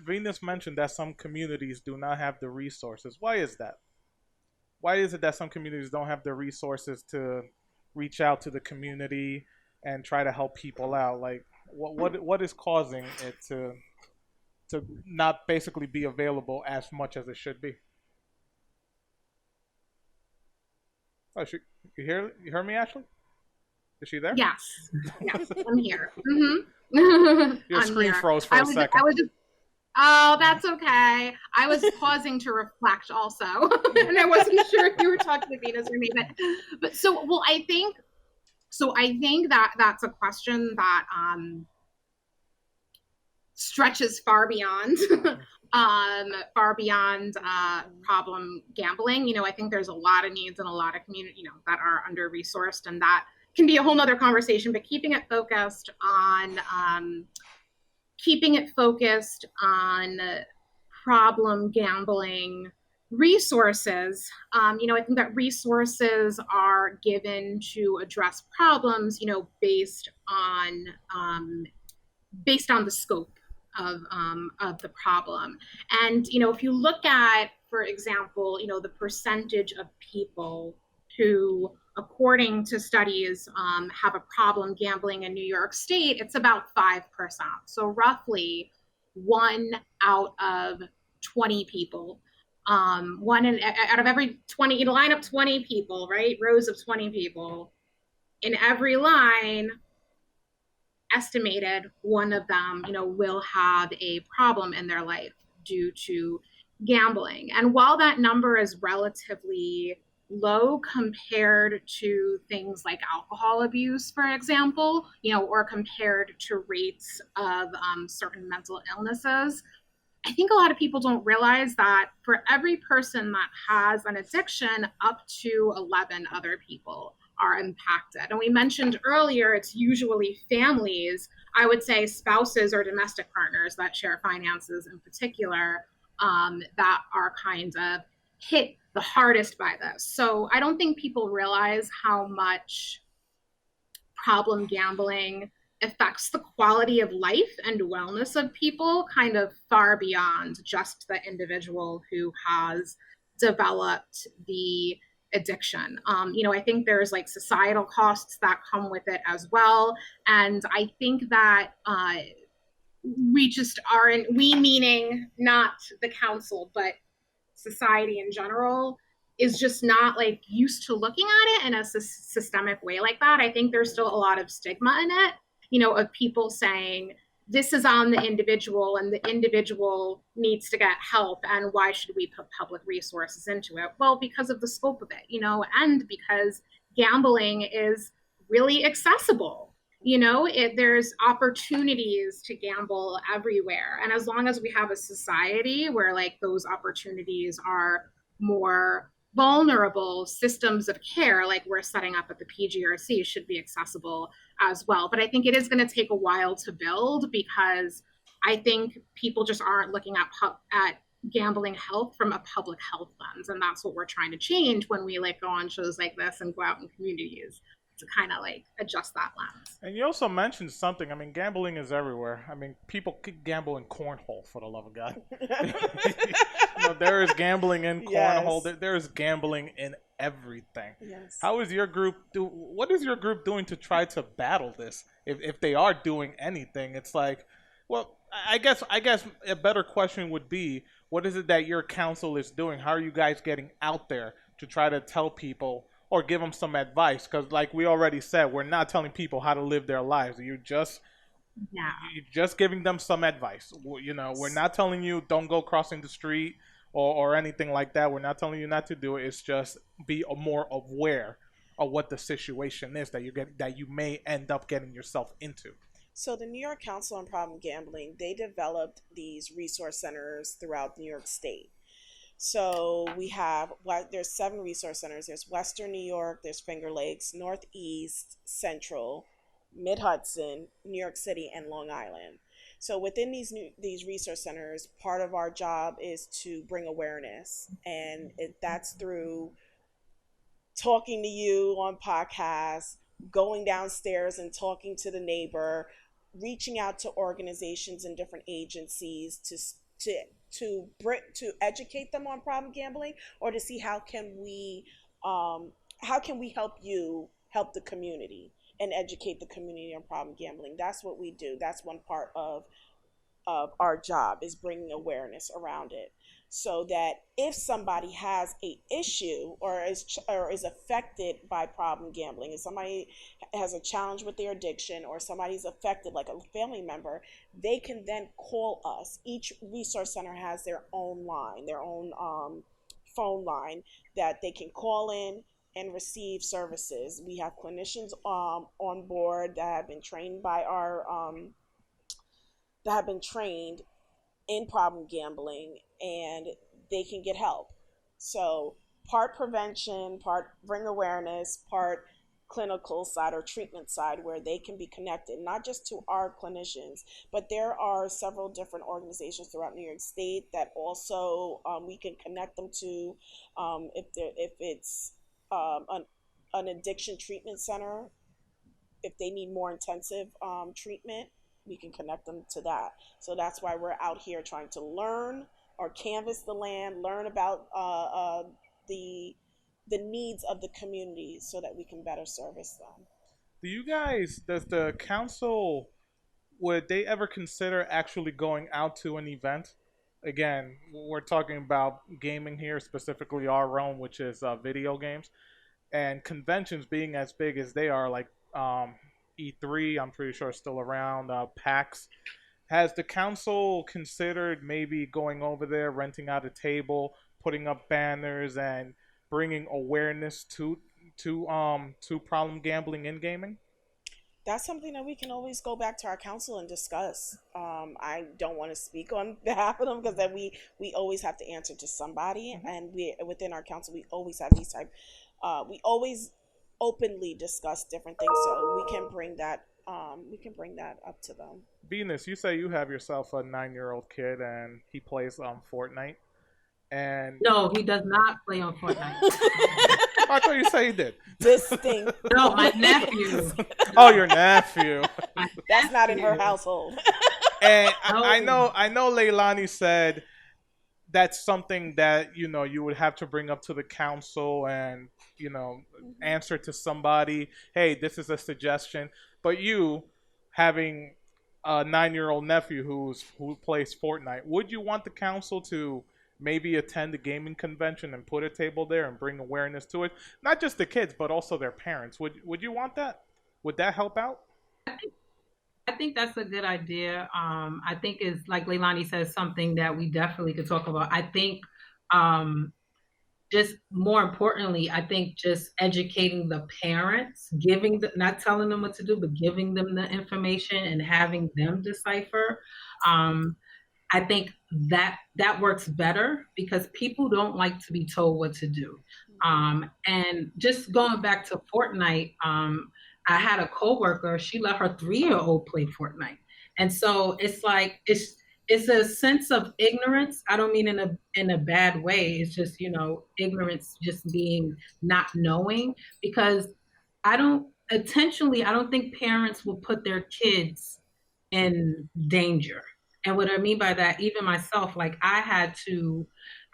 Venus mentioned that some communities do not have the resources. Why is that? Why is it that some communities don't have the resources to reach out to the community and try to help people out? Like, what is causing it to not basically be available as much as it should be? Oh, you hear me, Ashley? Is she there? Yes, yes, I'm here. Hmm. Your I'm screen here. froze for a second. I was just. Oh, that's okay. I was pausing to reflect also, and I wasn't sure if you were talking to Venus or me. But so well, I think that that's a question that stretches far beyond problem gambling. I think there's a lot of needs in a lot of community, that are under resourced, and that can be a whole nother conversation. But keeping it focused on problem gambling resources. I think that resources are given to address problems, based on the scope of the problem. And if you look at, for example, the percentage of people who, according to studies, have a problem gambling in New York State, it's about 5%. So roughly 1 out of 20 people, out of every 20, you line up 20 people, right? Rows of 20 people. In every line, estimated one of them, will have a problem in their life due to gambling. And while that number is relatively low compared to things like alcohol abuse, for example, or compared to rates of certain mental illnesses, I think a lot of people don't realize that for every person that has an addiction, up to 11 other people are impacted. And we mentioned earlier, it's usually families, I would say spouses or domestic partners that share finances in particular, that are kind of hit the hardest by this. So I don't think people realize how much problem gambling affects the quality of life and wellness of people, kind of far beyond just the individual who has developed the addiction. I think there's like societal costs that come with it as well. And I think that we just aren't, we meaning not the council, but society in general, is just not like used to looking at it in a systemic way like that. I think there's still a lot of stigma in it, of people saying this is on the individual and the individual needs to get help, and why should we put public resources into it? Well, because of the scope of it, and because gambling is really accessible. There's opportunities to gamble everywhere. And as long as we have a society where like those opportunities are more vulnerable, systems of care like we're setting up at the PGRC should be accessible as well. But I think it is going to take a while to build, because I think people just aren't looking at gambling health from a public health lens. And that's what we're trying to change when we like go on shows like this and go out in communities to kind of like adjust that lens. And you also mentioned something. I mean, gambling is everywhere. I mean, people could gamble in cornhole, for the love of God. There is gambling in cornhole. Yes. There is gambling in everything. Yes. How is your group what is your group doing to try to battle this? If they are doing anything, it's like, well, I guess a better question would be, what is it that your council is doing? How are you guys getting out there to try to tell people or give them some advice? Because like we already said, we're not telling people how to live their lives. You're just giving them some advice. We're not telling you don't go crossing the street or anything like that. We're not telling you not to do it. It's just be more aware of what the situation is that you may end up getting yourself into. So the New York Council on Problem Gambling, they developed these resource centers throughout New York State. So there's 7 resource centers. There's Western New York, there's Finger Lakes, Northeast, Central, Mid-Hudson, New York City, and Long Island. So within these resource centers, part of our job is to bring awareness. And that's through talking to you on podcasts, going downstairs and talking to the neighbor, reaching out to organizations and different agencies to educate them on problem gambling, or to see how can we help the community and educate the community on problem gambling. That's what we do. That's one part of our job, is bringing awareness around it, so that if somebody has a issue or is affected by problem gambling, if somebody has a challenge with their addiction, or somebody's affected, like a family member, they can then call us. Each resource center has their own line, their own phone line that they can call in and receive services. We have clinicians on board that have been trained by in problem gambling, and they can get help. So part prevention, part bring awareness, part clinical side or treatment side, where they can be connected not just to our clinicians, but there are several different organizations throughout New York State that also we can connect them to, if it's an addiction treatment center, if they need more intensive treatment, connect them to that. So that's why we're out here trying to learn or canvas the land, learn about the needs of the community so that we can better service them. Does the council, would they ever consider actually going out to an event? Again, we're talking about gaming here, specifically our own, which is video games, and conventions being as big as they are, like E3, I'm pretty sure is still around, PAX. Has the council considered maybe going over there, renting out a table, putting up banners, and bringing awareness to problem gambling in gaming? That's something that we can always go back to our council and discuss. I don't want to speak on behalf of them because then we always have to answer to somebody, and we within our council we always have these type. We always openly discuss different things, so we can bring that. We can bring that up to them. Venus, you say you have yourself a 9-year-old kid and he plays Fortnite, and No, he does not play on Fortnite. I thought you said he did. Distinct. No, my nephew. Oh, your nephew. That's not in her household. And I know Leilani said that's something that you would have to bring up to the council and answer to somebody. Hey, this is a suggestion. But you, having a 9-year-old nephew who plays Fortnite, would you want the council to maybe attend a gaming convention and put a table there and bring awareness to it? Not just the kids, but also their parents. Would you want that? Would that help out? I think that's a good idea. I think it's like Leilani says, something that we definitely could talk about. I think just more importantly, I think just educating the parents, not telling them what to do, but giving them the information and having them decipher. I think that works better because people don't like to be told what to do. And just going back to Fortnite, I had a coworker, she let her 3-year-old play Fortnite. And so it's like, it's a sense of ignorance. I don't mean in a bad way. It's just, ignorance, just being not knowing, because I don't think parents will put their kids in danger. And what I mean by that, even myself, like I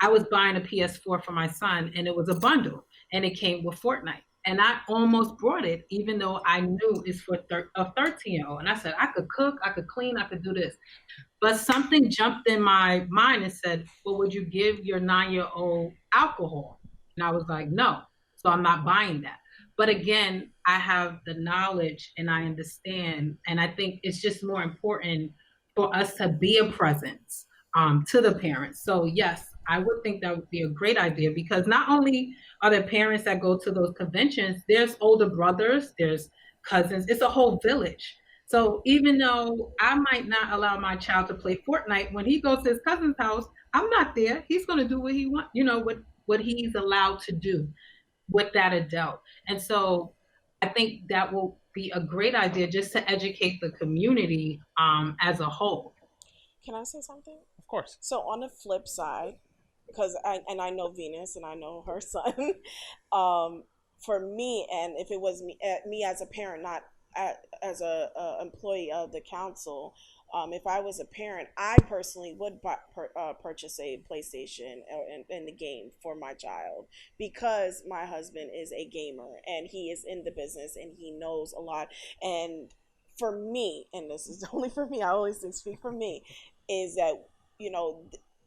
was buying a PS4 for my son and it was a bundle and it came with Fortnite. And I almost brought it, even though I knew it's for a 13-year-old. And I said, I could cook, I could clean, I could do this. But something jumped in my mind and said, well, would you give your 9-year-old alcohol? And I was like, no. So I'm not buying that. But again, I have the knowledge and I understand. And I think it's just more important for us to be a presence to the parents. So yes, I would think that would be a great idea, because not only are there parents that go to those conventions, there's older brothers, there's cousins, it's a whole village. So even though I might not allow my child to play Fortnite, when he goes to his cousin's house, I'm not there. He's going to do what he wants, what he's allowed to do with that adult. And so I think that will be a great idea just to educate the community as a whole. Can I say something? Of course. So on the flip side, because I know Venus and I know her son, for me, and if it was me as a parent, not as a employee of the council, if I was a parent, I personally would purchase a PlayStation in the game for my child, because my husband is a gamer and he is in the business and he knows a lot. And for me, and this is only for me, I always speak for me, is that,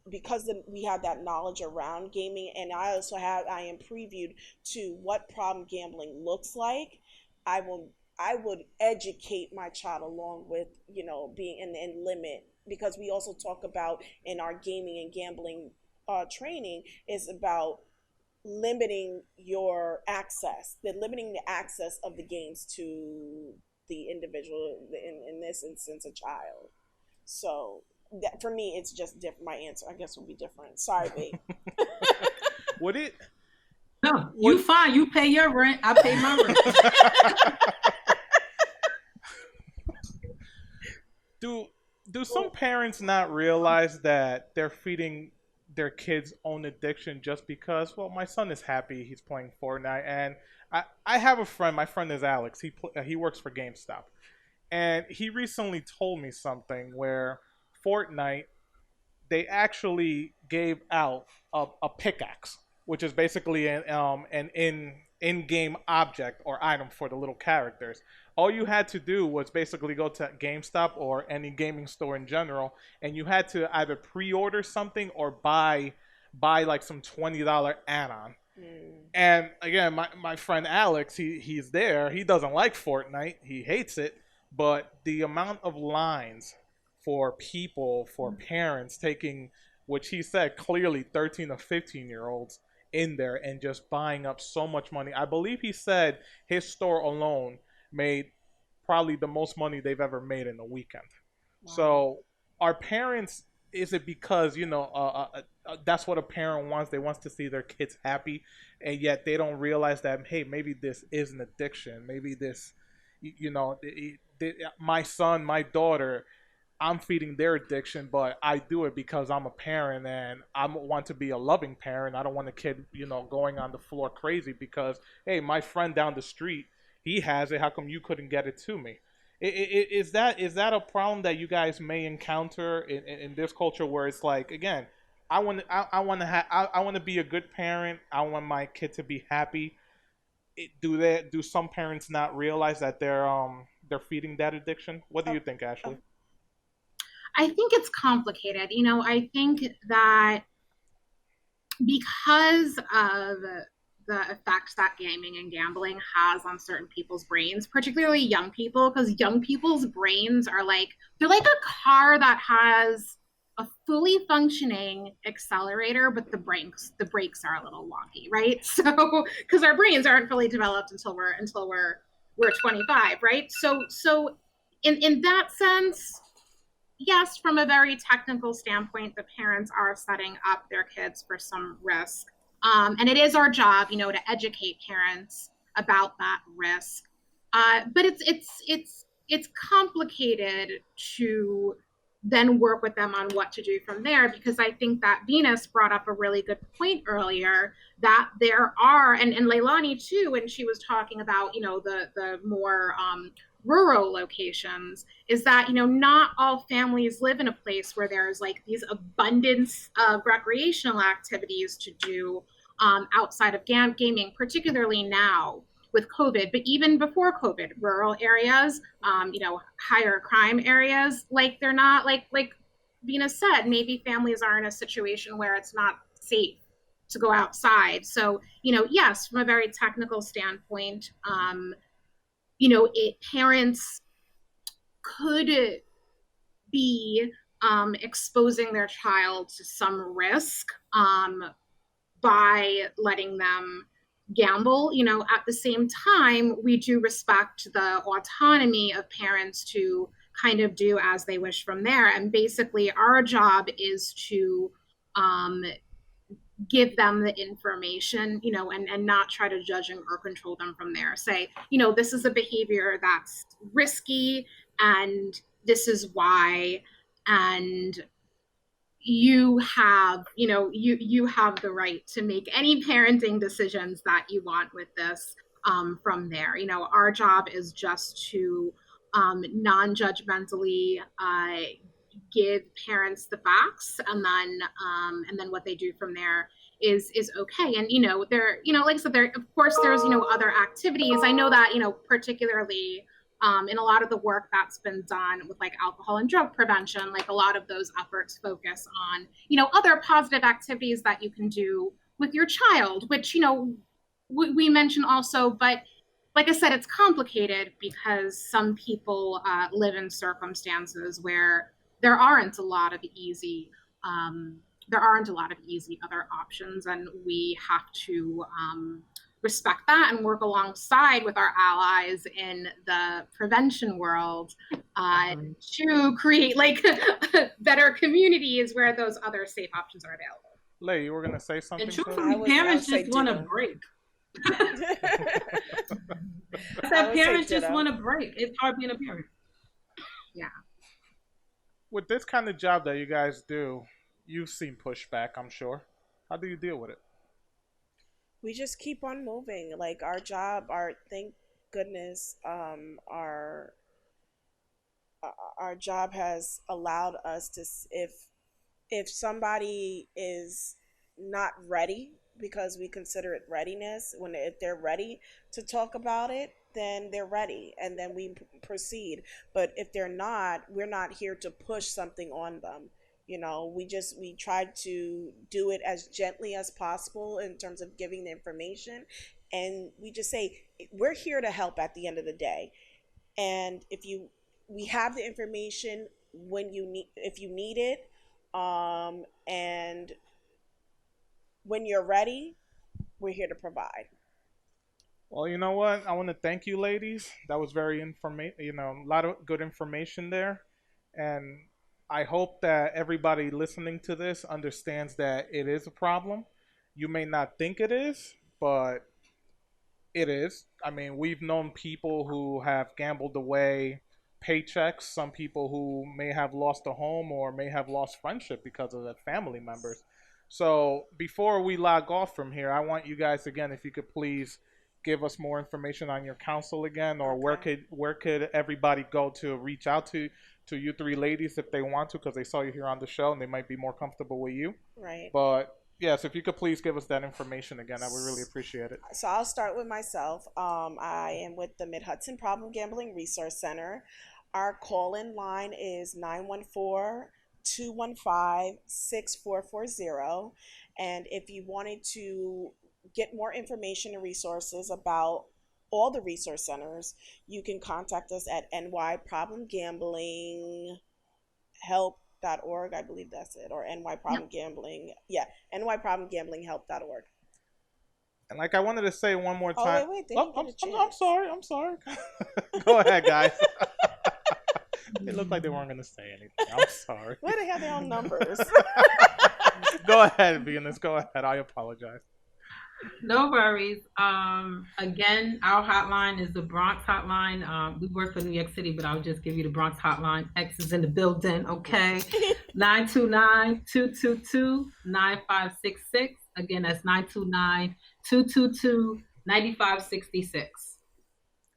because we have that knowledge around gaming, and I am previewed to what problem gambling looks like, I would educate my child along with, being in limit, because we also talk about in our gaming and gambling training is about limiting limiting the access of the games to the individual, in this instance, a child. So that, for me, it's just different. My answer, I guess, would be different. Sorry, babe. Would it? No, you fine. You pay your rent. I pay my rent. Do some parents not realize that they're feeding their kids' own addiction just because, well, my son is happy, he's playing Fortnite, and I have a friend. My friend is Alex. He works for GameStop, And he recently told me something where Fortnite, they actually gave out a pickaxe, which is basically an in game object or item for the little characters. All you had to do was basically go to GameStop or any gaming store in general, and you had to either pre-order something or buy like some $20 add-on. And again, my friend Alex, he's there. He doesn't like Fortnite. He hates it. But the amount of lines for people, for parents taking, which he said clearly 13 or 15-year-olds in there and just buying up so much money. I believe he said his store alone made probably the most money they've ever made in a weekend. Wow. So our parents, is it because that's what a parent wants? They want to see their kids happy, and yet they don't realize that, hey, maybe this is an addiction. Maybe this, my son, my daughter, I'm feeding their addiction, but I do it because I'm a parent and I want to be a loving parent. I don't want a kid, going on the floor crazy because, hey, my friend down the street, he has it. How come you couldn't get it to me? Is that a problem that you guys may encounter in this culture where it's like, again, I want to be a good parent. I want my kid to be happy. Do some parents not realize that they're feeding that addiction? What do you think, Ashley? I think it's complicated. I think that because of the effects that gaming and gambling has on certain people's brains, particularly young people, because young people's brains are they're like a car that has a fully functioning accelerator, but the brakes are a little wonky, right? So because our brains aren't fully developed until we're 25, right? So in that sense, yes, from a very technical standpoint, the parents are setting up their kids for some risk. And it is our job, to educate parents about that risk. But it's complicated to then work with them on what to do from there, because I think that Venus brought up a really good point earlier that there are, and Leilani too, when she was talking about, the more rural locations, is that not all families live in a place where there's these abundance of recreational activities to do outside of gaming, particularly now with COVID, but even before COVID, rural areas, higher crime areas, they're not like Venus said, maybe families are in a situation where it's not safe to go outside. So yes, from a very technical standpoint, parents could be exposing their child to some risk by letting them gamble. At the same time, we do respect the autonomy of parents to kind of do as they wish from there. And basically, our job is to give them the information, and not try to judge or control them from there. Say, this is a behavior that's risky and this is why, and you have the right to make any parenting decisions that you want with this from there. Our job is just to non-judgmentally give parents the facts, and then what they do from there is okay. And there, like I said, there, of course, there's other activities. I know that particularly in a lot of the work that's been done with alcohol and drug prevention, a lot of those efforts focus on other positive activities that you can do with your child, which we mentioned also. But like I said, it's complicated because some people live in circumstances where there aren't a lot of easy other options, and we have to respect that and work alongside with our allies in the prevention world to create better communities where those other safe options are available. Lay, you were gonna say something? And truthfully, parents just want a break. Parents just want a break. It's hard being a parent. Yeah. With this kind of job that you guys do, you've seen pushback, I'm sure. How do you deal with it? We just keep on moving. Thank goodness, our our job has allowed us to, if somebody is not ready, because we consider it readiness, when if they're ready to talk about it, then they're ready, and then we proceed. But if they're not, we're not here to push something on them. We try to do it as gently as possible in terms of giving the information, and we just say we're here to help at the end of the day. And we have the information when you need, if you need it, and when you're ready, we're here to provide. Well, you know what? I want to thank you, ladies. That was very a lot of good information there. And I hope that everybody listening to this understands that it is a problem. You may not think it is, but it is. I mean, we've known people who have gambled away paychecks, some people who may have lost a home or may have lost friendship because of their family members. So before we log off from here, I want you guys again, if you could please give us more information on your council again, or Okay. where could everybody go to reach out to you three ladies if they want to, because they saw you here on the show and they might be more comfortable with you. Right. But yes, if you could please give us that information again, I would really appreciate it. So I'll start with myself. I am with the Mid Hudson Problem Gambling Resource Center. Our call-in line is 914-215-6440. And if you wanted to get more information and resources about all the resource centers, you can contact us at nyproblemgamblinghelp.org. I believe that's it. Or nyproblemgambling. Yeah, nyproblemgamblinghelp.org. And like I wanted to say one more Oh, time. wait, they Oh, didn't get a I'm chance. sorry. I'm sorry. Go ahead, guys. It looked like they weren't going to say anything. I'm sorry. Where they have their own numbers. Go ahead, Venus. Go ahead. I apologize. No worries. Again, our hotline is the Bronx hotline. We work for New York City, but I'll just give you the Bronx hotline. X is in the building, okay? 929-222-9566. Again, that's 929-222-9566.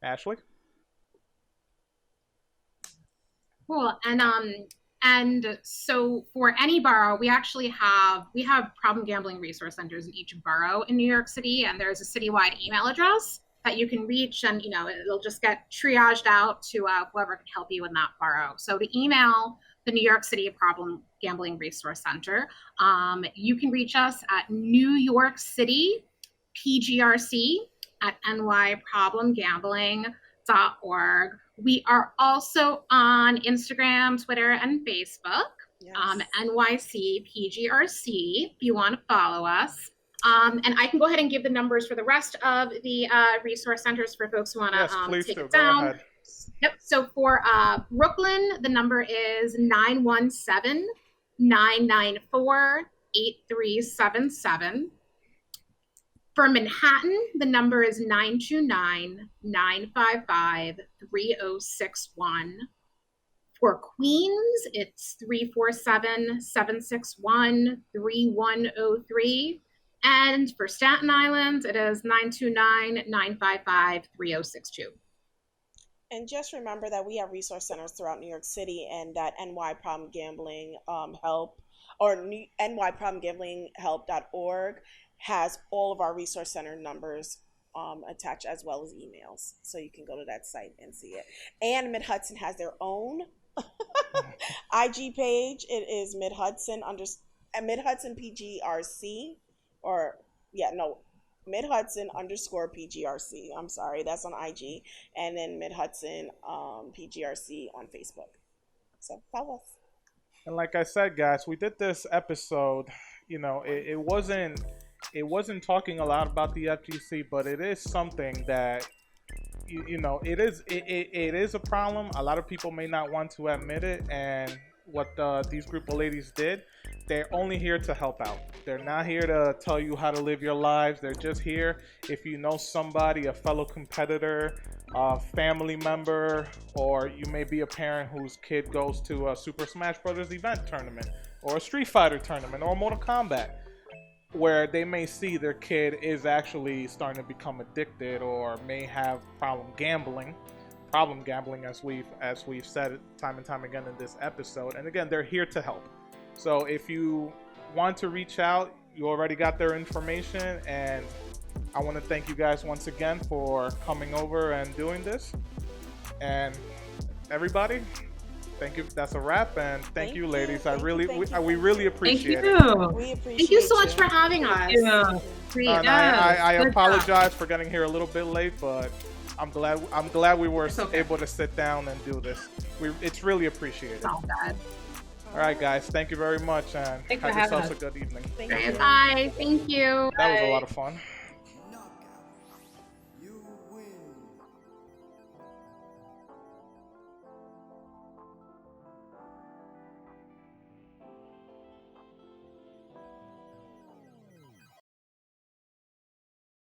Ashley? Cool. And so for any borough, we have problem gambling resource centers in each borough in New York City, and there's a citywide email address that you can reach, and it'll just get triaged out to whoever can help you in that borough. So to email the New York City Problem Gambling Resource Center, you can reach us at New York City PGRC at nyproblemgambling.org. We are also on Instagram, Twitter, and Facebook, Yes. NYC PGRC, if you want to follow us. And I can go ahead and give the numbers for the rest of the resource centers for folks who want to Yes, please take do. it Go down. ahead. Yep. So for Brooklyn, the number is 917-994-8377. For Manhattan, the number is 929-955-3061. For Queens, it's 347-761-3103. And for Staten Island, it is 929-955-3062. And just remember that we have resource centers throughout New York City, and that NY Problem Gambling Help, or nyproblemgamblinghelp.org, has all of our resource center numbers attached, as well as emails. So you can go to that site and see it. And Mid Hudson has their own IG page. It is Mid Hudson PGRC, Mid Hudson _PGRC. I'm sorry, that's on IG, and then Mid Hudson PGRC on Facebook. So follow us. And like I said, guys, we did this episode. It wasn't talking a lot about the FGC, but it is something that it is a problem. A lot of people may not want to admit it, and what these group of ladies did, they're only here to help out. They're not here to tell you how to live your lives. They're just here if you know somebody, a fellow competitor, a family member, or you may be a parent whose kid goes to a Super Smash Brothers event tournament, or a Street Fighter tournament, or Mortal Kombat, where they may see their kid is actually starting to become addicted or may have problem gambling, problem gambling, as we've said time and time again in this episode. And again, they're here to help. So if you want to reach out, you already got their information. And I want to thank you guys once again for coming over and doing this. And everybody, thank you. That's a wrap. And thank you, ladies. We really appreciate it. We appreciate Thank you so much for having us. Yeah. And I apologize for getting here a little bit late, but I'm glad we were able to sit down and do this. It's really appreciated. All bad. All right, guys. Thank you very much, and have yourselves a good evening. Thank you. Bye. Thank you. That was a lot of fun.